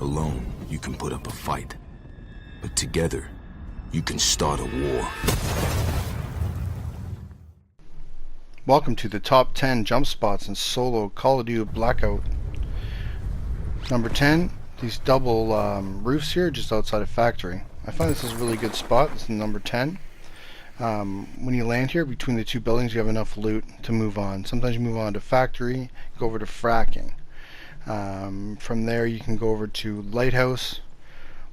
Alone, you can put up a fight. But together, you can start a war. Welcome to the top 10 jump spots in solo Call of Duty Blackout. Number 10, these double roofs here just outside of factory. I find this is a really good spot. This is number 10. When you land here between the two buildings, you have enough loot to move on. Sometimes you move on to factory, go over to fracking. From there you can go over to lighthouse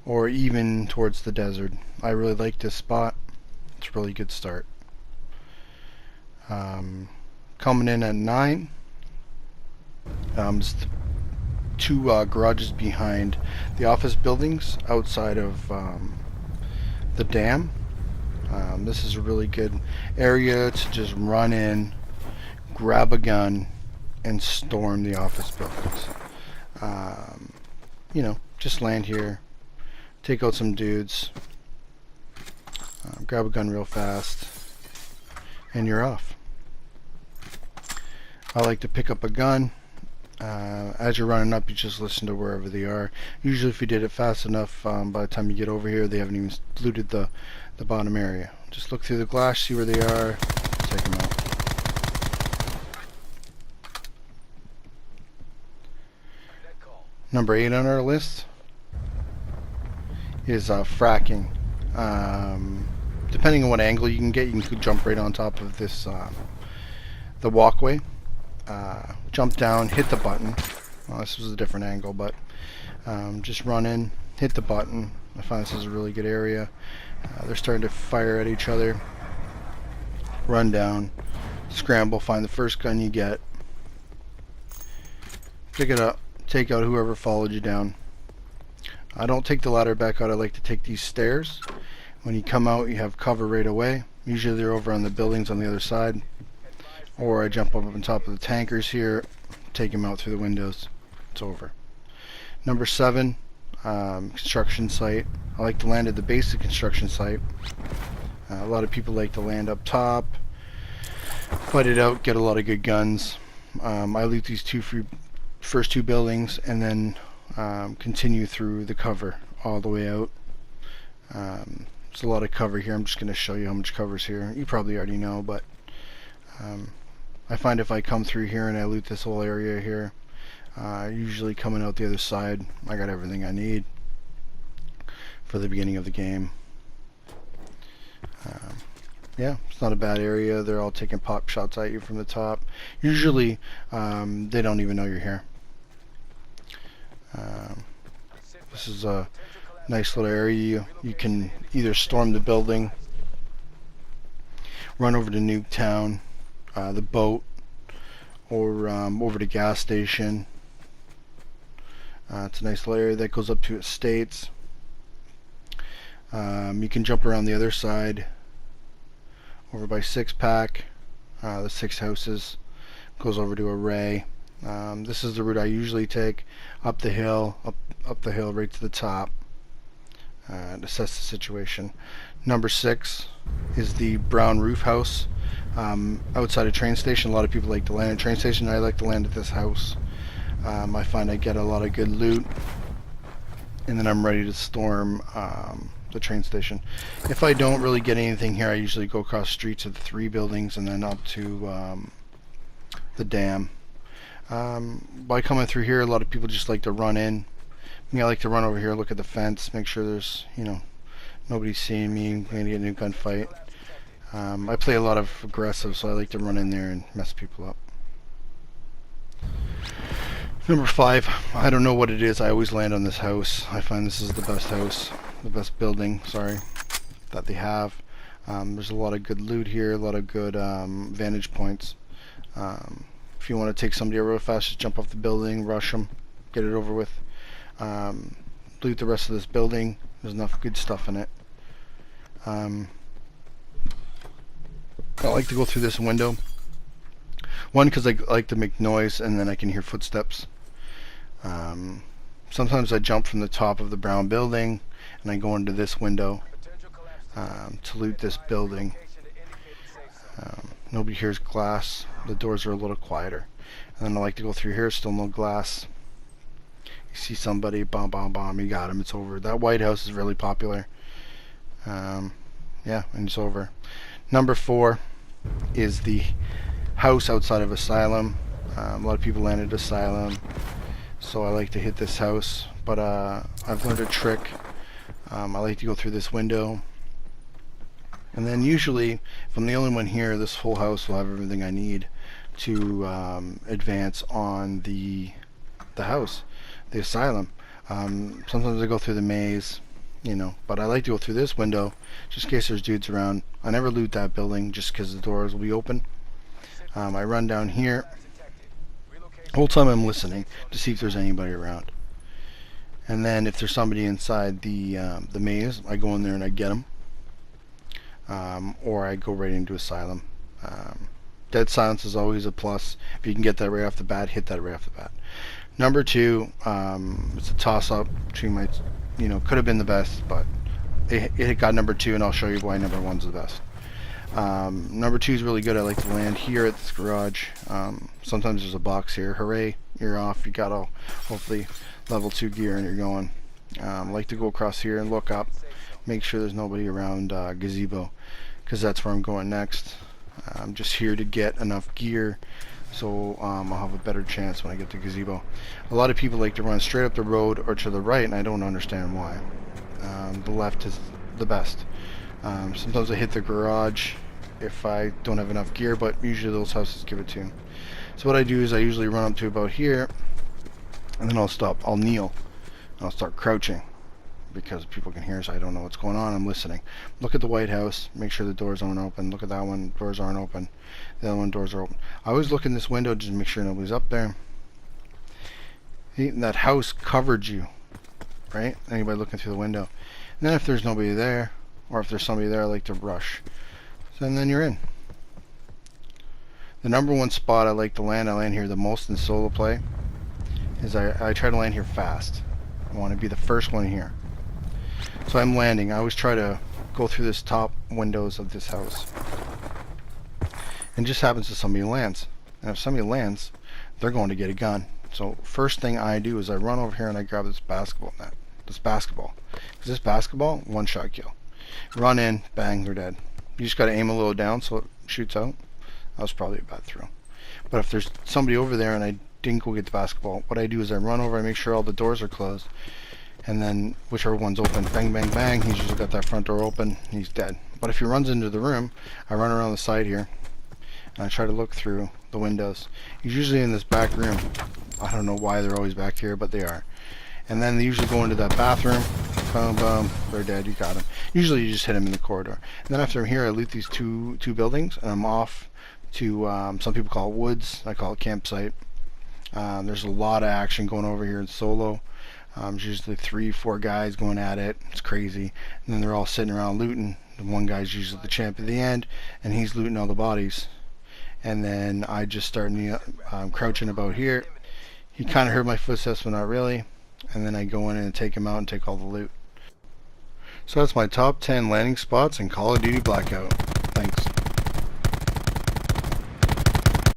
or even towards the desert. I really like this spot. It's a really good start. Coming in at 9, just two garages behind the office buildings outside of the dam. This is a really good area to just run in, grab a gun, and storm the office buildings. You know, just land here, take out some dudes, grab a gun real fast, and you're off. I like to pick up a gun. As you're running up, you just listen to wherever they are. Usually if you did it fast enough, by the time you get over here, they haven't even looted the bottom area. Just look through the glass, see where they are, take them out. Number 8 on our list is fracking. Depending on what angle you can get, you can jump right on top of this the walkway. Jump down, hit the button. Well, this was a different angle, but just run in, hit the button. I find this is a really good area. They're starting to fire at each other. Run down, scramble, find the first gun you get, pick it up, take out whoever followed you down. I don't take the ladder back out. I like to take these stairs. When you come out, you have cover right away. Usually they're over on the buildings on the other side. Or I jump up on top of the tankers here, take them out through the windows. It's over. Number 7, construction site. I like to land at the base of the construction site. A lot of people like to land up top, fight it out, get a lot of good guns. I loot these first two buildings and then continue through the cover all the way out. There's a lot of cover here. I'm just going to show you how much cover is here. You probably already know, but I find if I come through here and I loot this whole area here, usually coming out the other side, I got everything I need for the beginning of the game. Yeah, it's not a bad area. They're all taking pop shots at you from the top. Usually they don't even know you're here. This is a nice little area. You can either storm the building, run over to Nuketown, the boat, or over to gas station. It's a nice little area that goes up to estates. You can jump around the other side over by Six Pack, the 6 houses, goes over to Array. This is the route I usually take, up the hill, up the hill right to the top, to assess the situation. Number 6 is the brown roof house outside a train station. A lot of people like to land at a train station. I like to land at this house. I find I get a lot of good loot, and then I'm ready to storm the train station. If I don't really get anything here, I usually go across the street to the 3 buildings and then up to the dam. By coming through here, a lot of people just like to run in. Me, I like to run over here, look at the fence, make sure there's, you know, nobody's seeing me. I'm going to get a new gunfight. I play a lot of aggressive, so I like to run in there and mess people up. Number 5, I don't know what it is. I always land on this house. I find this is the best house, the best building, sorry, that they have. There's a lot of good loot here, a lot of good vantage points. If you want to take somebody real fast, just jump off the building, rush them, get it over with. Loot the rest of this building. There's enough good stuff in it. I like to go through this window. One, because I like to make noise, and then I can hear footsteps. Sometimes I jump from the top of the brown building, and I go into this window to loot this building. Nobody hears glass. The doors are a little quieter. And then I like to go through here, still no glass. You see somebody, bomb, bomb, bomb, you got him. It's over. That White House is really popular. Yeah, and it's over. Number 4 is the house outside of Asylum. A lot of people landed Asylum, so I like to hit this house. But I've learned a trick. I like to go through this window, and then usually, if I'm the only one here, this whole house will have everything I need to advance on the house, the Asylum. Sometimes I go through the maze, you know, but I like to go through this window just in case there's dudes around. I never loot that building just because the doors will be open. I run down here. The whole time I'm listening to see if there's anybody around. And then if there's somebody inside the maze, I go in there and I get them. Or I go right into Asylum. Dead silence is always a plus. If you can get that right off the bat, hit that right off the bat. Number 2, it's a toss-up between my, you know, could have been the best, but it got number 2, and I'll show you why number 1's the best. Number 2 is really good. I like to land here at this garage. Sometimes there's a box here. Hooray, you're off. You got all hopefully level 2 gear and you're going. I like to go across here and look up, make sure there's nobody around gazebo, because that's where I'm going next. I'm just here to get enough gear so I'll have a better chance when I get to gazebo. A lot of people like to run straight up the road or to the right, and I don't understand why. The left is the best. Sometimes I hit the garage if I don't have enough gear, but usually those houses give it to you. So what I do is I usually run up to about here, and then I'll stop. I'll kneel and I'll start crouching because people can hear, so I don't know what's going on. I'm listening. Look at the White House, make sure the doors aren't open. Look at that one, doors aren't open. The other one, doors are open. I always look in this window just to make sure nobody's up there. That house covered you, right? Anybody looking through the window. And then if there's nobody there, or if there's somebody there, I like to rush. So, and then you're in. The number 1 spot I like to land, I land here the most in solo play, is I try to land here fast. I want to be the first one here. So I'm landing. I always try to go through this top windows of this house. And it just happens that somebody lands. And if somebody lands, they're going to get a gun. So first thing I do is I run over here and I grab this basketball net. This basketball. Because this basketball, 1-shot kill. Run in, bang, they're dead. You just got to aim a little down so it shoots out. That was probably a bad throw. But if there's somebody over there and I didn't go get the basketball, what I do is I run over, I make sure all the doors are closed, and then whichever one's open, bang, bang, bang, he's usually got that front door open, he's dead. But if he runs into the room, I run around the side here, and I try to look through the windows. He's usually in this back room. I don't know why they're always back here, but they are. And then they usually go into that bathroom, boom, boom, they're dead, you got him. Usually you just hit him in the corridor. And then after I'm here, I loot these two buildings, and I'm off to, some people call it woods, I call it campsite. There's a lot of action going over here in solo. There's usually 3-4 guys going at it. It's crazy. And then they're all sitting around looting. The one guy's usually the champ at the end, and he's looting all the bodies. And then I just start crouching about here. He kind of heard my footsteps, but not really. And then I go in and take him out and take all the loot. So that's my top 10 landing spots in Call of Duty Blackout.